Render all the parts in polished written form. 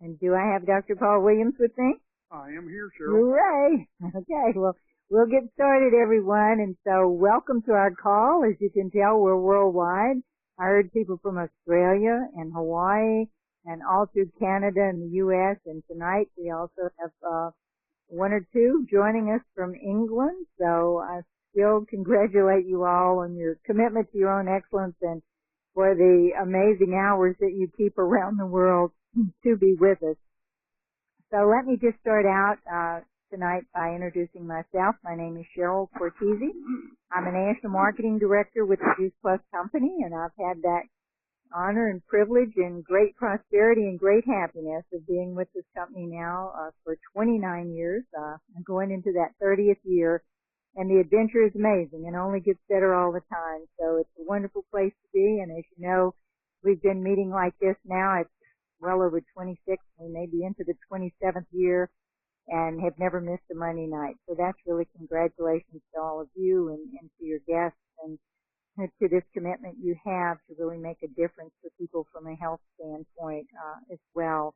And do I have Dr. Paul Williams with me? I am here, Cheryl. Hooray! Okay, well, we'll get started, everyone. And so welcome to our call. As you can tell, we're worldwide. I heard people from Australia and Hawaii and all through Canada and the U.S. And tonight we also have one or two joining us from England. So I still congratulate you all on your commitment to your own excellence and for the amazing hours that you keep around the world to be with us. So let me just start out tonight by introducing myself. My name is Cheryl Cortese. I'm a National Marketing Director with the Juice Plus Company, and I've had that honor and privilege and great prosperity and great happiness of being with this company now for 29 years. I'm going into that 30th year, and the adventure is amazing and only gets better all the time. So it's a wonderful place to be, and as you know, we've been meeting like this now. It's well over 26. We may be into the 27th year and have never missed a Monday night. So that's really congratulations to all of you and to your guests and to this commitment you have to really make a difference for people from a health standpoint, as well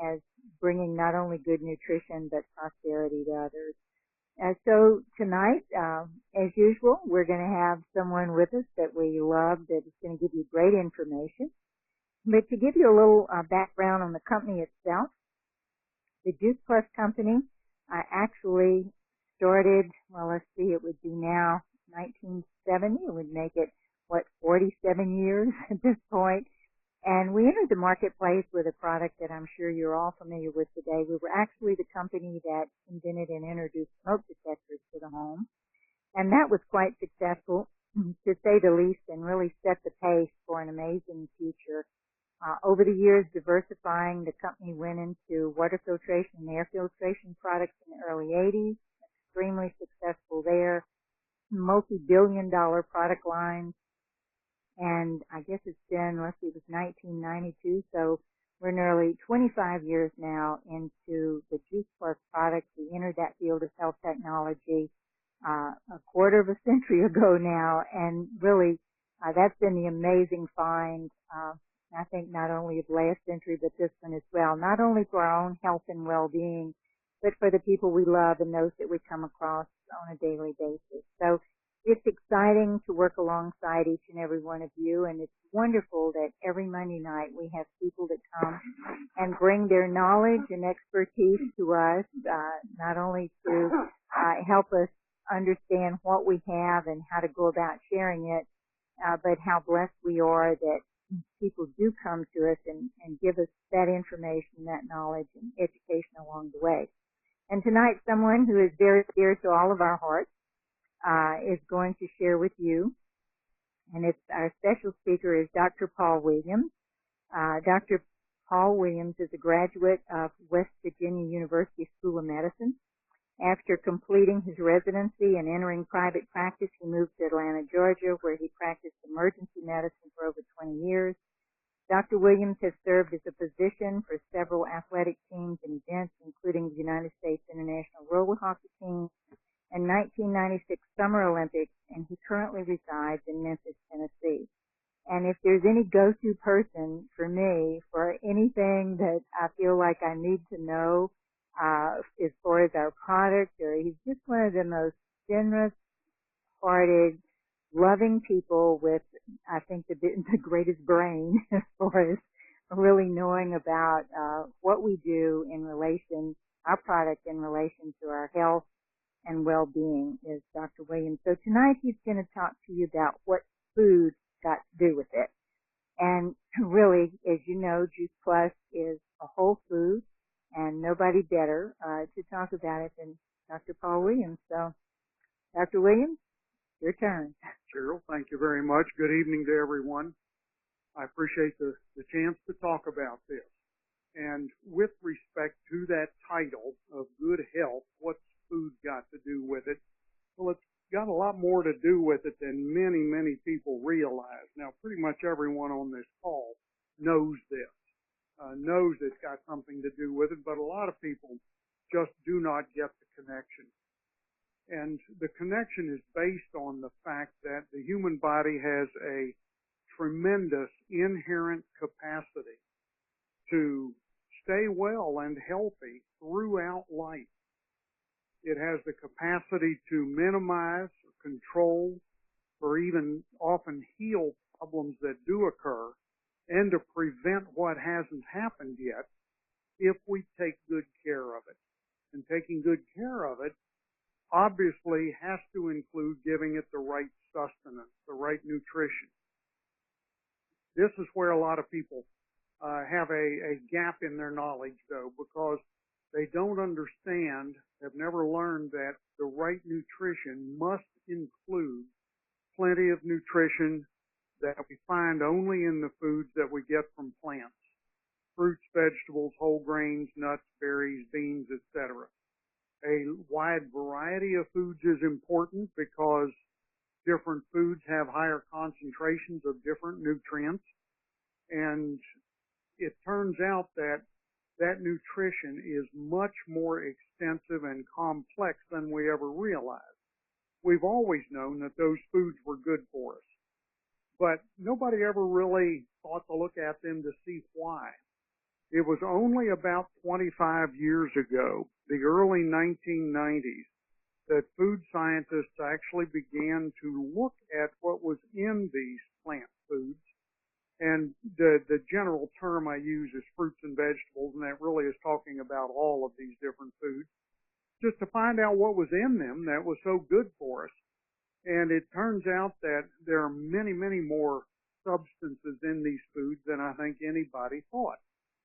as bringing not only good nutrition but prosperity to others. So tonight, as usual, we're going to have someone with us that we love that is going to give you great information. But to give you a little background on the company itself, the Juice Plus Company actually started, well, let's see, it would be now 1970. It would make it, 47 years at this point. And we entered the marketplace with a product that I'm sure you're all familiar with today. We were actually the company that invented and introduced smoke detectors to the home. And that was quite successful, to say the least, and really set the pace for an amazing future. Over the years, diversifying, the company went into water filtration and air filtration products in the early 80s, extremely successful there, multi-billion-dollar product lines, and I guess it's been, let's see, it was 1992, so we're nearly 25 years now into the Juice Plus product. We entered that field of health technology a quarter of a century ago now, and really that's been the amazing find, I think not only of last century, but this one as well, not only for our own health and well-being, but for the people we love and those that we come across on a daily basis. So it's exciting to work alongside each and every one of you, and it's wonderful that every Monday night we have people that come and bring their knowledge and expertise to us, not only to help us understand what we have and how to go about sharing it, but how blessed we are that people do come to us and give us that information, that knowledge, and education along the way. And tonight, someone who is very dear to all of our hearts is going to share with you, and it's our special speaker is Dr. Paul Williams. Dr. Paul Williams is a graduate of West Virginia University School of Medicine. After completing his residency and entering private practice, he moved to Atlanta, Georgia, where he practiced emergency medicine for over 20 years. Dr. Williams has served as a physician for several athletic teams and events, including the United States International Roller Hockey Team and 1996 Summer Olympics, and he currently resides in Memphis, Tennessee. And if there's any go-to person for me for anything that I feel like I need to know, as far as our product, or he's just one of the most generous-hearted, loving people with, I think, the greatest brain as far as really knowing about what we do in relation, our product in relation to our health and well-being is Dr. Williams. So tonight he's going to talk to you about what food got to do with it. And really, as you know, Juice Plus is a whole food, and nobody better to talk about it than Dr. Paul Williams. So, Dr. Williams, your turn. Cheryl, thank you very much. Good evening to everyone. I appreciate the chance to talk about this. And with respect to that title of good health, what's food got to do with it? Well, it's got a lot more to do with it than many, many people realize. Now, pretty much everyone on this call knows this. Knows it's got something to do with it, but a lot of people just do not get the connection. And the connection is based on the fact that the human body has a tremendous inherent capacity to stay well and healthy throughout life. It has the capacity to minimize, control, or even often heal problems that do occur, and to prevent what hasn't happened yet if we take good care of it. And taking good care of it obviously has to include giving it the right sustenance, the right nutrition. This is where a lot of people have a gap in their knowledge, though, because they don't understand, have never learned that the right nutrition must include plenty of nutrition that we find only in the foods that we get from plants. Fruits, vegetables, whole grains, nuts, berries, beans, etc. A wide variety of foods is important because different foods have higher concentrations of different nutrients, and it turns out that that nutrition is much more extensive and complex than we ever realized. We've always known that those foods were good for us, but nobody ever really thought to look at them to see why. It was only about 25 years ago, the early 1990s, that food scientists actually began to look at what was in these plant foods. And the general term I use is fruits and vegetables, and that really is talking about all of these different foods, just to find out what was in them that was so good for us. And it turns out that there are many, many more substances in these foods than I think anybody thought.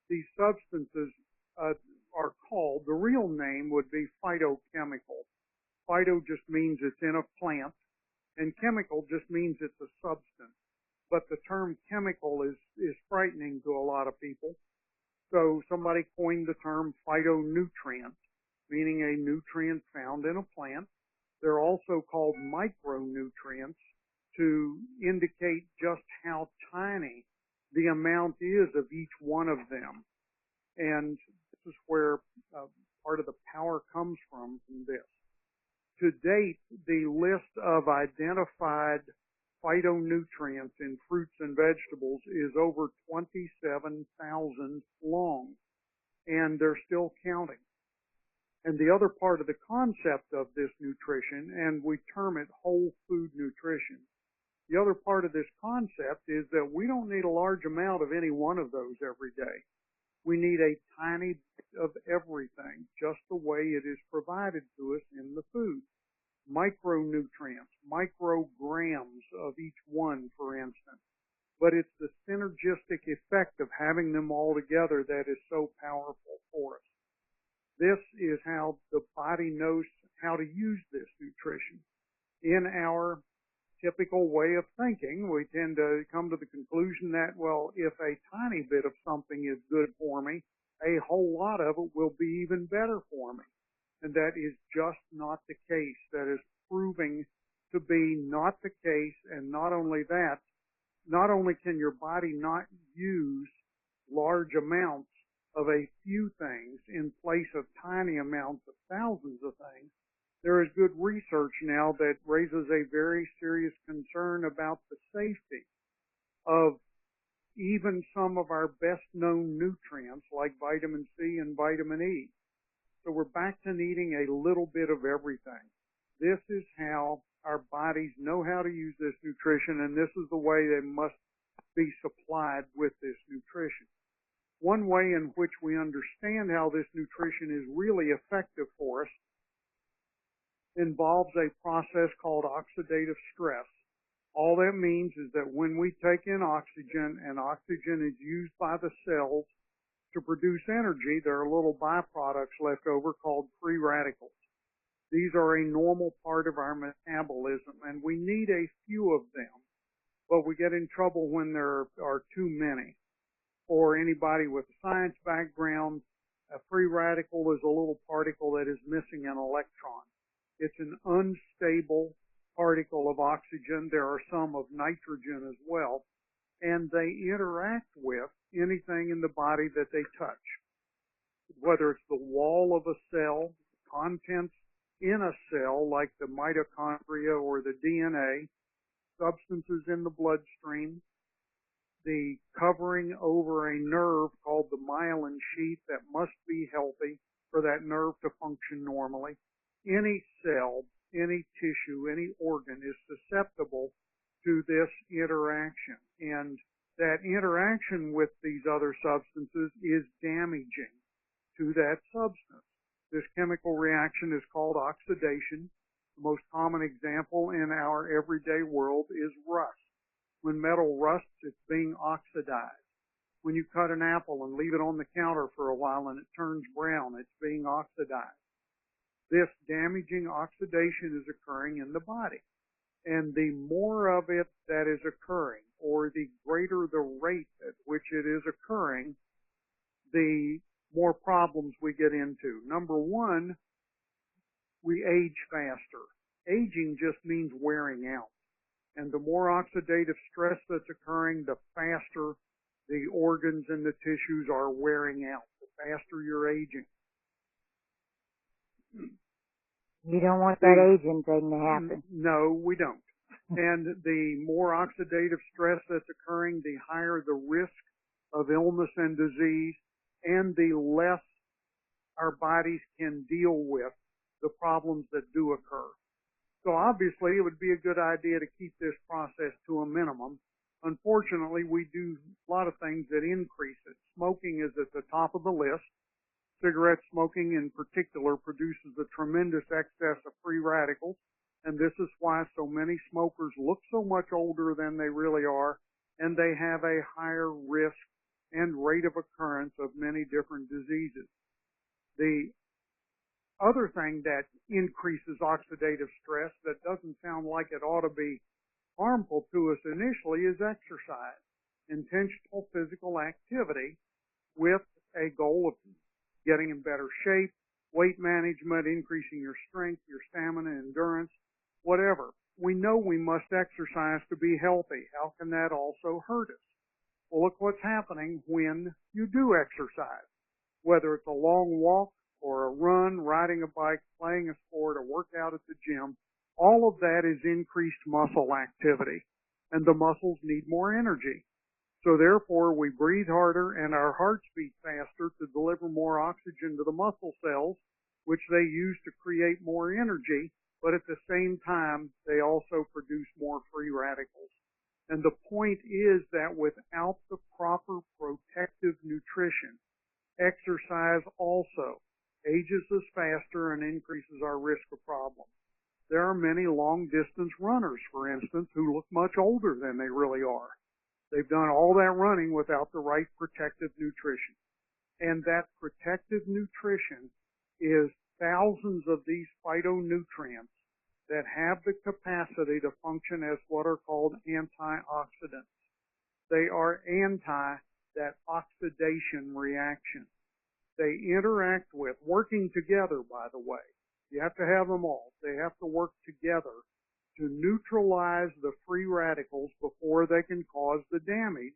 These substances are called, the real name would be phytochemical. Phyto just means it's in a plant, and chemical just means it's a substance. But the term chemical is frightening to a lot of people. So somebody coined the term phytonutrient, meaning a nutrient found in a plant. They're also called micronutrients to indicate just how tiny the amount is of each one of them. And this is where part of the power comes from this. To date, the list of identified phytonutrients in fruits and vegetables is over 27,000 long, and they're still counting. And the other part of the concept of this nutrition, and we term it whole food nutrition, the other part of this concept is that we don't need a large amount of any one of those every day. We need a tiny bit of everything, just the way it is provided to us in the food. Micronutrients, micrograms of each one, for instance. But it's the synergistic effect of having them all together that is so powerful for us. This is how the body knows how to use this nutrition. In our typical way of thinking, we tend to come to the conclusion that, well, if a tiny bit of something is good for me, a whole lot of it will be even better for me. And that is just not the case. That is proving to be not the case. And not only that, not only can your body not use large amounts of a few things in place of tiny amounts of thousands of things, there is good research now that raises a very serious concern about the safety of even some of our best known nutrients like vitamin C and vitamin E. So we're back to needing a little bit of everything. This is how our bodies know how to use this nutrition, and this is the way they must be supplied with this nutrition. One way in which we understand how this nutrition is really effective for us involves a process called oxidative stress. All that means is that when we take in oxygen, and oxygen is used by the cells to produce energy, there are little byproducts left over called free radicals. These are a normal part of our metabolism, and we need a few of them, but we get in trouble when there are too many. For anybody with a science background, a free radical is a little particle that is missing an electron. It's an unstable particle of oxygen. There are some of nitrogen as well, and they interact with anything in the body that they touch, whether it's the wall of a cell, contents in a cell like the mitochondria or the DNA, substances in the bloodstream. the covering over a nerve called the myelin sheath that must be healthy for that nerve to function normally. Any cell, any tissue, any organ is susceptible to this interaction. And that interaction with these other substances is damaging to that substance. This chemical reaction is called oxidation. The most common example in our everyday world is rust. When metal rusts, it's being oxidized. When you cut an apple and leave it on the counter for a while and it turns brown, it's being oxidized. This damaging oxidation is occurring in the body. And the more of it that is occurring, or the greater the rate at which it is occurring, the more problems we get into. Number one, we age faster. Aging just means wearing out. And the more oxidative stress that's occurring, the faster the organs and the tissues are wearing out, the faster you're aging. You don't want that aging thing to happen. No, we don't. And the more oxidative stress that's occurring, the higher the risk of illness and disease, and the less our bodies can deal with the problems that do occur. So obviously, it would be a good idea to keep this process to a minimum. Unfortunately, we do a lot of things that increase it. Smoking is at the top of the list. Cigarette smoking in particular produces a tremendous excess of free radicals, and this is why so many smokers look so much older than they really are, and they have a higher risk and rate of occurrence of many different diseases. The other thing that increases oxidative stress that doesn't sound like it ought to be harmful to us initially is exercise, intentional physical activity with a goal of getting in better shape, weight management, increasing your strength, your stamina, endurance, whatever. We know we must exercise to be healthy. How can that also hurt us? Well, look what's happening when you do exercise, whether it's a long walk or a run, riding a bike, playing a sport, or work out at the gym. All of that is increased muscle activity, and the muscles need more energy. So therefore, we breathe harder and our hearts beat faster to deliver more oxygen to the muscle cells, which they use to create more energy, but at the same time, they also produce more free radicals. And the point is that without the proper protective nutrition, exercise also ages us faster and increases our risk of problems. There are many long-distance runners, for instance, who look much older than they really are. They've done all that running without the right protective nutrition. And that protective nutrition is thousands of these phytonutrients that have the capacity to function as what are called antioxidants. They are anti that oxidation reaction. They interact with, working together, by the way. You have to have them all. They have to work together to neutralize the free radicals before they can cause the damage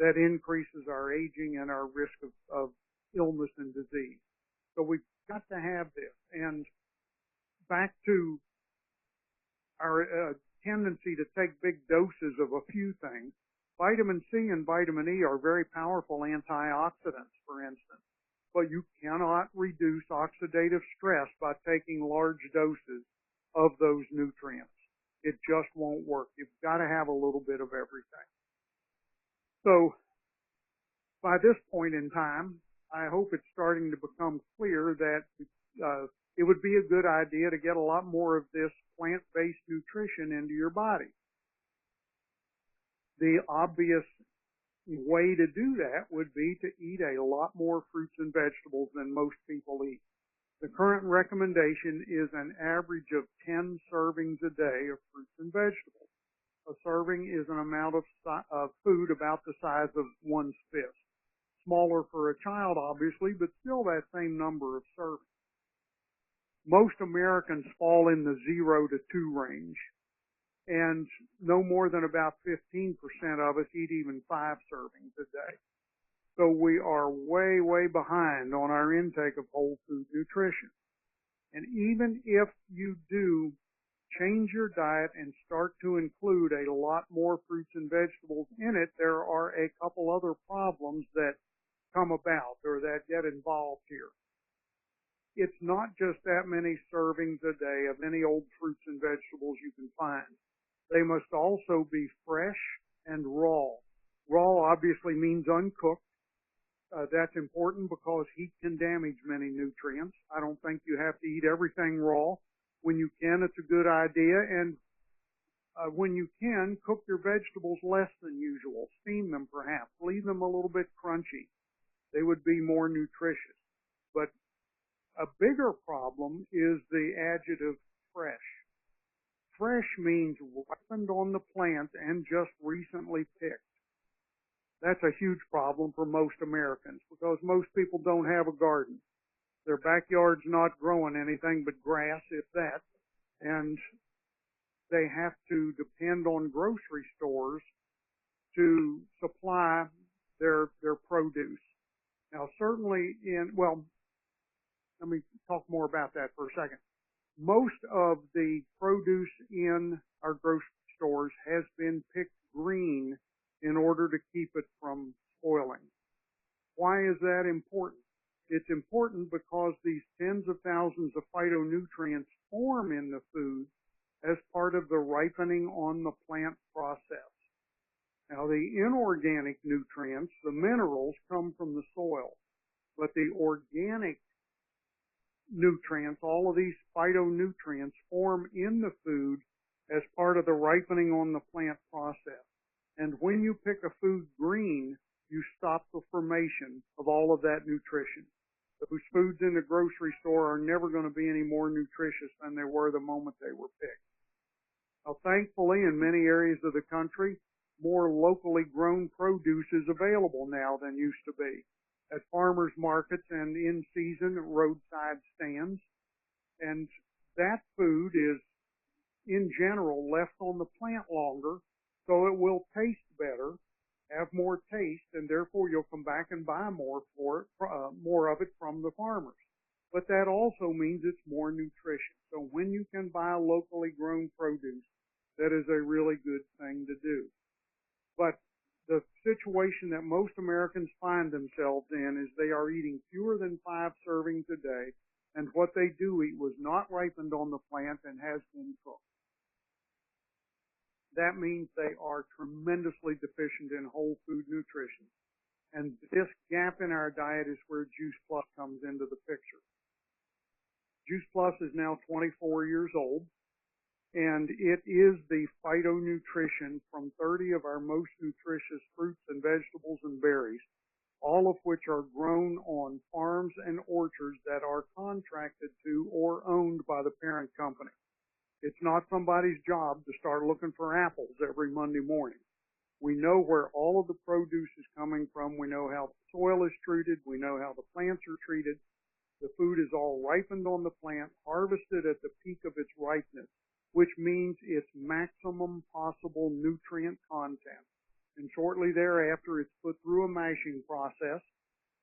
that increases our aging and our risk of illness and disease. So we've got to have this. And back to our tendency to take big doses of a few things, vitamin C and vitamin E are very powerful antioxidants, for instance. But you cannot reduce oxidative stress by taking large doses of those nutrients. It just won't work. You've got to have a little bit of everything. So by this point in time, I hope it's starting to become clear that it would be a good idea to get a lot more of this plant-based nutrition into your body. The obvious way to do that would be to eat a lot more fruits and vegetables than most people eat. The current recommendation is an average of 10 servings a day of fruits and vegetables. A serving is an amount of food about the size of one's fist. Smaller for a child, obviously, but still that same number of servings. Most Americans fall in the 0 to 2 range, and no more than about 15% of us eat even 5 servings a day. So we are way, way behind on our intake of whole food nutrition. And even if you do change your diet and start to include a lot more fruits and vegetables in it, there are a couple other problems that come about or that get involved here. It's not just that many servings a day of any old fruits and vegetables you can find. They must also be fresh and raw. Raw obviously means uncooked. That's important because heat can damage many nutrients. I don't think you have to eat everything raw. When you can, it's a good idea. And when you can, cook your vegetables less than usual. Steam them perhaps. Leave them a little bit crunchy. They would be more nutritious. But a bigger problem is the adjective fresh. Fresh means ripened on the plant and just recently picked. That's a huge problem for most Americans because most people don't have a garden. Their backyard's not growing anything but grass, if that, and they have to depend on grocery stores to supply their produce. Now, certainly let me talk more about that for a second. Most of the produce in our grocery stores has been picked green in order to keep it from spoiling. Why is that important? It's important because these tens of thousands of phytonutrients form in the food as part of the ripening on the plant process. Now, the inorganic nutrients, the minerals, come from the soil, but the organic nutrients, all of these phytonutrients, form in the food as part of the ripening on the plant process. And when you pick a food green, you stop the formation of all of that nutrition. Those foods in the grocery store are never going to be any more nutritious than they were the moment they were picked. Now, thankfully, in many areas of the country, more locally grown produce is available now than used to be at farmers markets and in-season roadside stands. And that food is, in general, left on the plant longer, so it will taste better, have more taste, and therefore you'll come back and buy more of it from the farmers. But that also means it's more nutritious. So when you can buy locally grown produce, that is a really good thing to do. But the situation that most Americans find themselves in is they are eating fewer than 5 servings a day, and what they do eat was not ripened on the plant and has been cooked. That means they are tremendously deficient in whole food nutrition. And this gap in our diet is where Juice Plus comes into the picture. Juice Plus is now 24 years old, and it is the phytonutrition from 30 of our most nutritious fruits and vegetables and berries, all of which are grown on farms and orchards that are contracted to or owned by the parent company. It's not somebody's job to start looking for apples every Monday morning. We know where all of the produce is coming from. We know how the soil is treated. We know how the plants are treated. The food is all ripened on the plant, harvested at the peak of its ripeness, which means its maximum possible nutrient content. And shortly thereafter, it's put through a mashing process,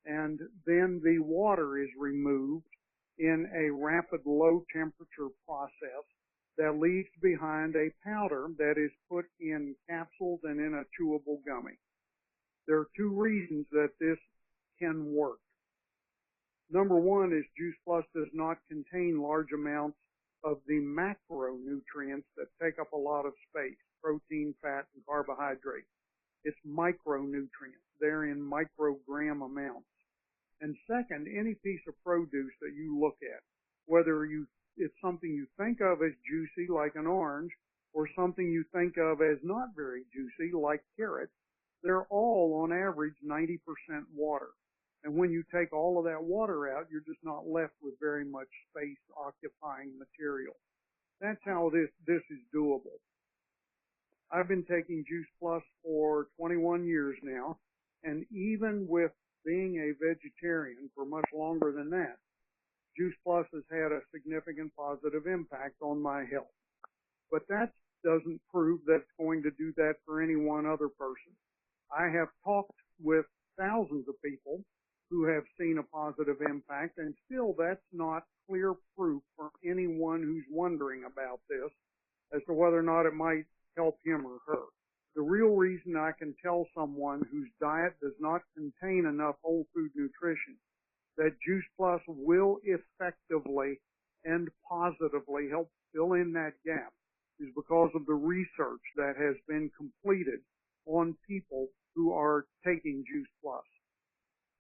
and then the water is removed in a rapid low temperature process that leaves behind a powder that is put in capsules and in a chewable gummy. There are 2 reasons that this can work. Number one is Juice Plus does not contain large amounts of the macronutrients that take up a lot of space, protein, fat, and carbohydrates. It's micronutrients. They're in microgram amounts. And second, any piece of produce that you look at, whether it's something you think of as juicy like an orange or something you think of as not very juicy like carrots, they're all on average 90% water. And when you take all of that water out, you're just not left with very much space occupying material. That's how this is doable. I've been taking Juice Plus for 21 years now, and even with being a vegetarian for much longer than that, Juice Plus has had a significant positive impact on my health. But that doesn't prove that it's going to do that for any one other person. I have talked with thousands of people who have seen a positive impact, and still that's not clear proof for anyone who's wondering about this as to whether or not it might help him or her. The real reason I can tell someone whose diet does not contain enough whole food nutrition that Juice Plus will effectively and positively help fill in that gap is because of the research that has been completed on people who are taking Juice Plus.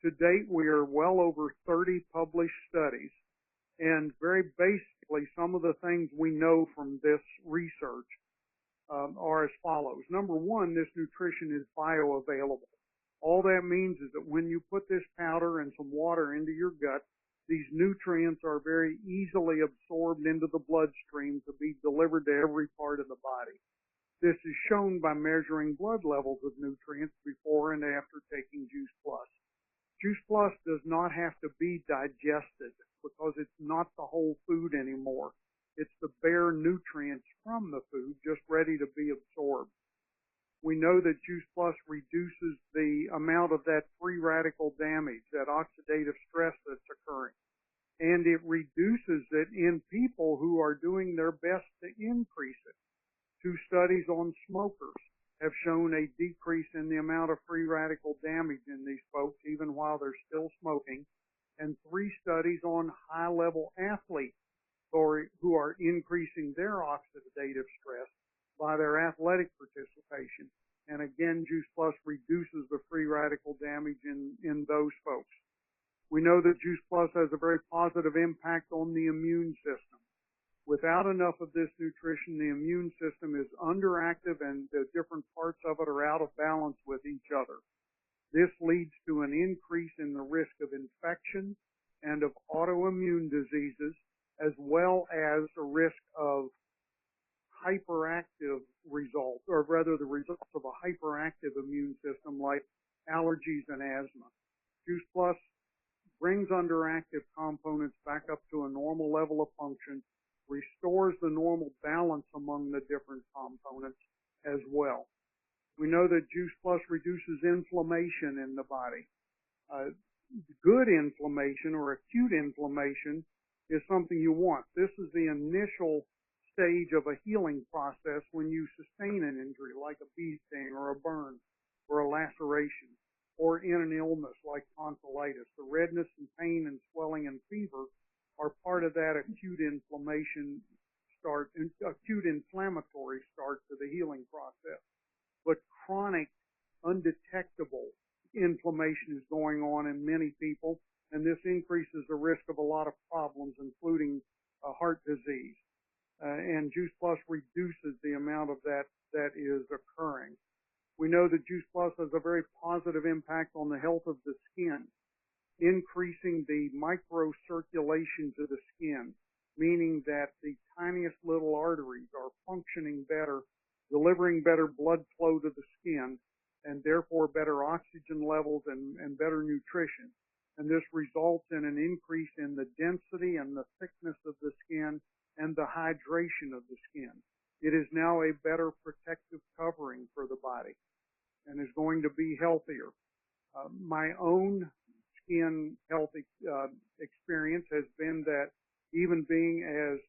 To date, we are well over 30 published studies, and very basically some of the things we know from this research are as follows. Number one, this nutrition is bioavailable. All that means is that when you put this powder and some water into your gut, these nutrients are very easily absorbed into the bloodstream to be delivered to every part of the body. This is shown by measuring blood levels of nutrients before and after taking Juice Plus. Juice Plus does not have to be digested because it's not the whole food anymore. It's the bare nutrients from the food just ready to be absorbed. We know that Juice Plus reduces the amount of that free radical damage, that oxidative stress that's occurring. And it reduces it in people who are doing their best to increase it. 2 studies on smokers have shown a decrease in the amount of free radical damage in these folks, even while they're still smoking. And 3 studies on high-level athletes who are increasing their oxidative stress by their athletic participation. And again, Juice Plus reduces the free radical damage in those folks. We know that Juice Plus has a very positive impact on the immune system. Without enough of this nutrition, the immune system is underactive and the different parts of it are out of balance with each other. This leads to an increase in the risk of infection and of autoimmune diseases, as well as the risk of hyperactive results, or rather the results of a hyperactive immune system like allergies and asthma. Juice Plus brings underactive components back up to a normal level of function, restores the normal balance among the different components as well. We know that Juice Plus reduces inflammation in the body. Good inflammation or acute inflammation is something you want. This is the initial stage of a healing process when you sustain an injury like a bee sting or a burn or a laceration, or in an illness like tonsillitis. The redness and pain and swelling and fever are part of that acute inflammatory start to the healing process. But chronic, undetectable inflammation is going on in many people, and this increases the risk of a lot of problems, including heart disease. And Juice Plus reduces the amount of that is occurring. We know that Juice Plus has a very positive impact on the health of the skin, increasing the microcirculation to the skin, meaning that the tiniest little arteries are functioning better, delivering better blood flow to the skin, and therefore better oxygen levels and better nutrition. And this results in an increase in the density and the thickness of the skin and the hydration of the skin. It is now a better protective covering for the body and is going to be healthier. My own skin health experience has been that even being as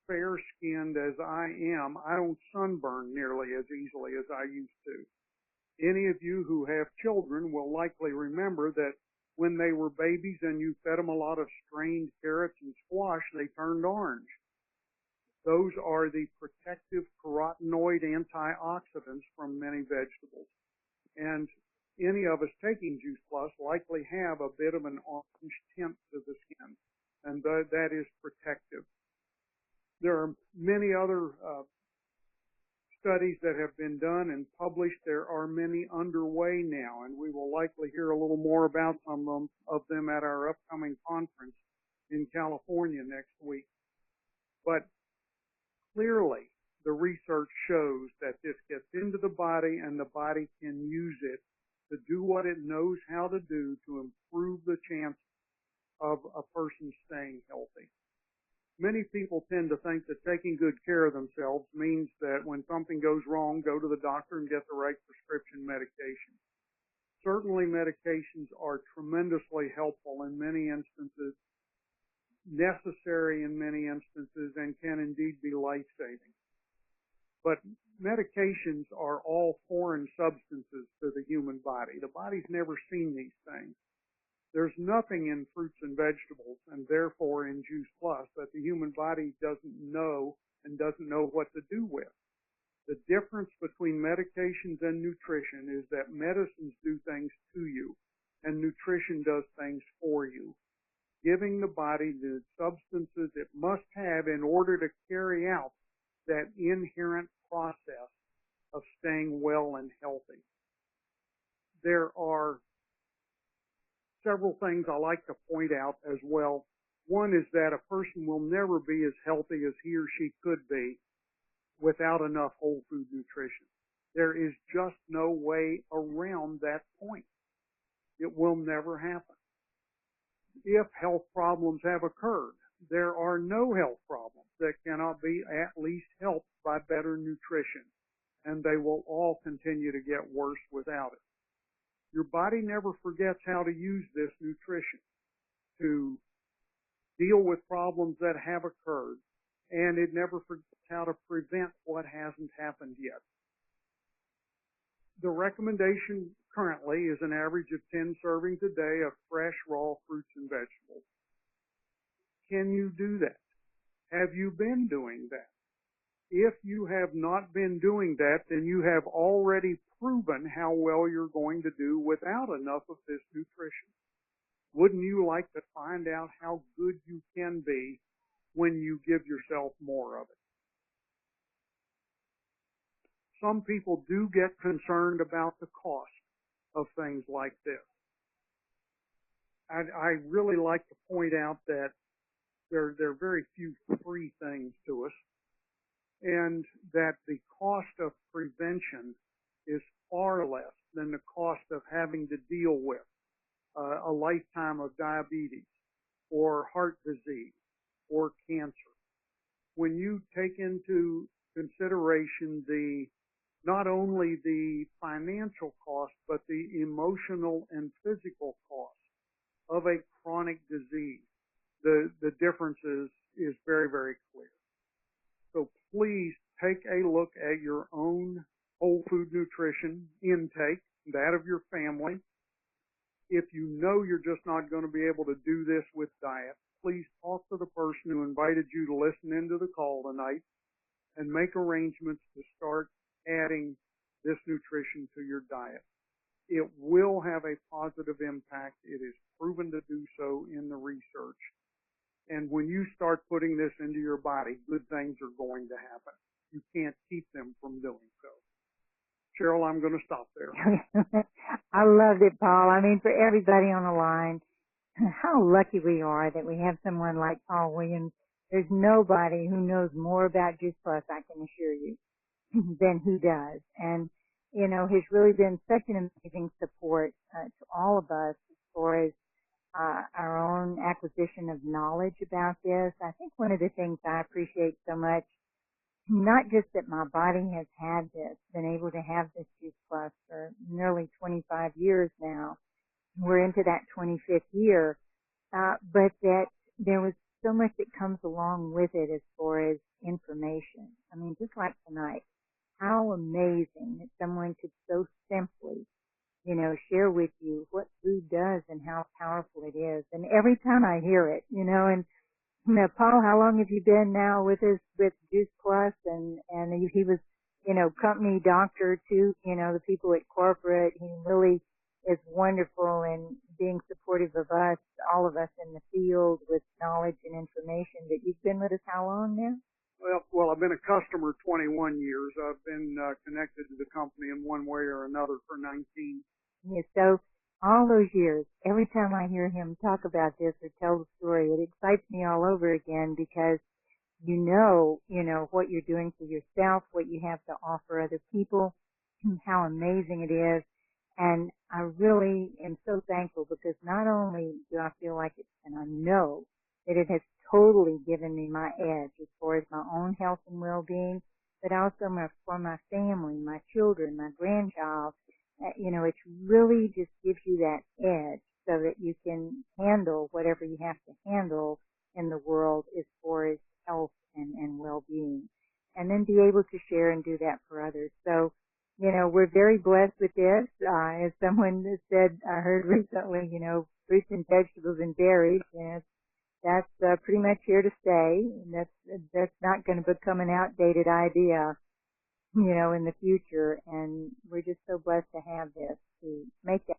fair-skinned as I am, I don't sunburn nearly as easily as I used to. Any of you who have children will likely remember that when they were babies and you fed them a lot of strained carrots and squash, they turned orange. Those are the protective carotenoid antioxidants from many vegetables. And any of us taking Juice Plus likely have a bit of an orange tint to the skin, and that is protective. There are many other studies that have been done and published. There are many underway now, and we will likely hear a little more about some of them at our upcoming conference in California next week. But clearly, the research shows that this gets into the body and the body can use it to do what it knows how to do to improve the chance of a person staying healthy. Many people tend to think that taking good care of themselves means that when something goes wrong, go to the doctor and get the right prescription medication. Certainly medications are tremendously helpful in many instances, necessary in many instances, and can indeed be life-saving. But medications are all foreign substances to the human body. The body's never seen these things. There's nothing in fruits and vegetables, and therefore in Juice Plus, that the human body doesn't know and doesn't know what to do with. The difference between medications and nutrition is that medicines do things to you, and nutrition does things for you, giving the body the substances it must have in order to carry out that inherent process of staying well and healthy. There are several things I like to point out as well. One is that a person will never be as healthy as he or she could be without enough whole food nutrition. There is just no way around that point. It will never happen. If health problems have occurred, there are no health problems that cannot be at least helped by better nutrition, and they will all continue to get worse without it. Your body never forgets how to use this nutrition to deal with problems that have occurred, and it never forgets how to prevent what hasn't happened yet. The recommendation currently is an average of 10 servings a day of fresh, raw fruits and vegetables. Can you do that? Have you been doing that? If you have not been doing that, then you have already proven how well you're going to do without enough of this nutrition. Wouldn't you like to find out how good you can be when you give yourself more of it? Some people do get concerned about the cost of things like this. I really like to point out that there are very few free things to us, and that the cost of prevention is far less than the cost of having to deal with a lifetime of diabetes or heart disease or cancer. When you take into consideration not only the financial cost, but the emotional and physical cost of a chronic disease, the difference is very, very clear. So please take a look at your own whole food nutrition intake, that of your family. If you know you're just not going to be able to do this with diet, please talk to the person who invited you to listen into the call tonight and make arrangements to start adding this nutrition to your diet. It will have a positive impact. It is proven to do so in the research. And when you start putting this into your body, good things are going to happen. You can't keep them from doing so. Cheryl, I'm going to stop there. I loved it, Paul. I mean, for everybody on the line, how lucky we are that we have someone like Paul Williams. There's nobody who knows more about Juice Plus, I can assure you, than he does. And, you know, he's really been such an amazing support to all of us as far as our own acquisition of knowledge about this. I think one of the things I appreciate so much, not just that my body has had this, been able to have this Juice Plus for nearly 25 years now. We're into that 25th year, but that there was so much that comes along with it as far as information. I mean, just like tonight, how amazing that someone could so simply, you know, share with you what food does and how powerful it is. And every time I hear it, you know, and you know, Paul, how long have you been now with Juice Plus? And he was, you know, company doctor to, you know, the people at corporate. He really is wonderful in being supportive of us, all of us in the field with knowledge and information. But you've been with us how long now? Well, I've been a customer 21 years. I've been connected to the company in one way or another for 19. Yeah, so all those years, every time I hear him talk about this or tell the story, it excites me all over again because you know what you're doing for yourself, what you have to offer other people, how amazing it is. And I really am so thankful because not only do I feel like it, and I know that it has totally given me my edge as far as my own health and well-being, but also for my family, my children, my grandchild. You know, it really just gives you that edge so that you can handle whatever you have to handle in the world as far as health and well-being. and then be able to share and do that for others. So, we're very blessed with this. As someone said, I heard recently, fruits and vegetables and berries, and that's pretty much here to stay. And that's not going to become an outdated idea, in the future. And we're just so blessed to have this to make that